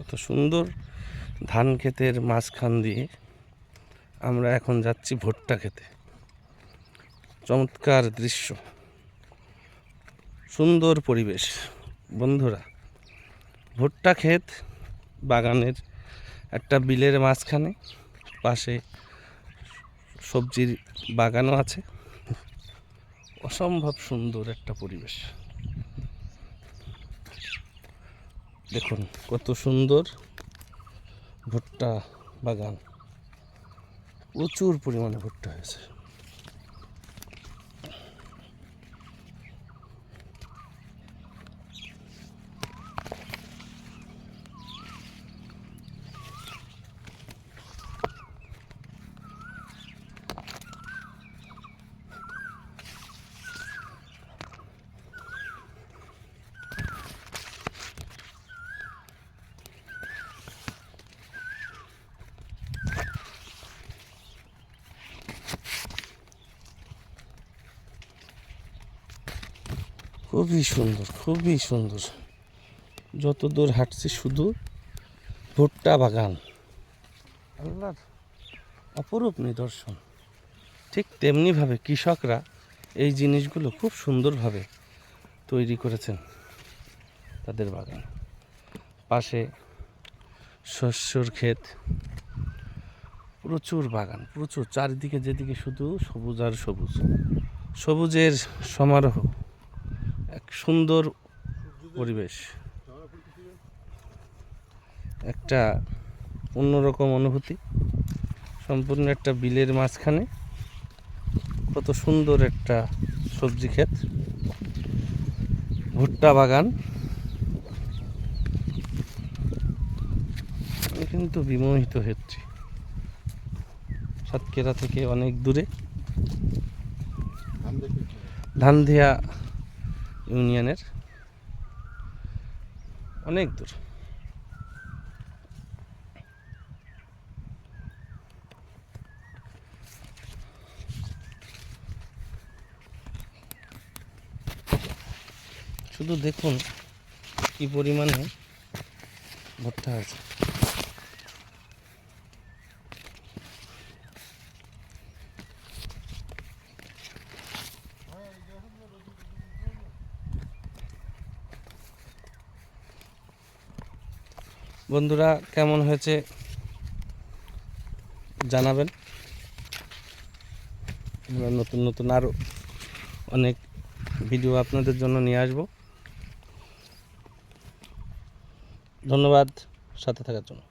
কত সুন্দর ধান ক্ষেতের মাঝখান দিয়ে আমরা এখন যাচ্ছি ভুট্টা খেতে। চমৎকার দৃশ্য, সুন্দর পরিবেশ। বন্ধুরা, ভুট্টা ক্ষেত বাগানের একটা বিলের মাঝখানে, পাশে সবজির বাগানও আছে। অসম্ভব সুন্দর একটা পরিবেশ। দেখুন কত সুন্দর ভুট্টা বাগান, প্রচুর পরিমাণে ভুট্টা হয়েছে। খুবই সুন্দর, খুবই সুন্দর। যত দূর হাঁটছি শুধু ভুট্টা বাগান, আল্লাহর অপরূপ নিদর্শন। ঠিক তেমনিভাবে কৃষকরা এই জিনিসগুলো খুব সুন্দরভাবে তৈরি করেছেন তাদের বাগান। পাশে শস্যর ক্ষেত, প্রচুর বাগান, প্রচুর। চারিদিকে যেদিকে শুধু সবুজ আর সবুজ, সবুজের সমারোহ, এক সুন্দর পরিবেশ, একটা অন্যরকম অনুভূতি। সম্পূর্ণ একটা বিলের মাঝখানে কত সুন্দর একটা সবজি ক্ষেত, ভুট্টা বাগান। আমি কিন্তু বিমোহিত হচ্ছি। সাতক্ষীরা থেকে অনেক দূরে, ধানধিয়া ইউনিয়নের অনেক দূর। শুধু দেখুন কি পরিমাণে ভুট্টা আছে। বন্ধুরা, কেমন হয়েছে জানাবেন। আমরা নতুন নতুন আরও অনেক ভিডিও আপনাদের জন্য নিয়ে আসব। ধন্যবাদ সাথে থাকার জন্য।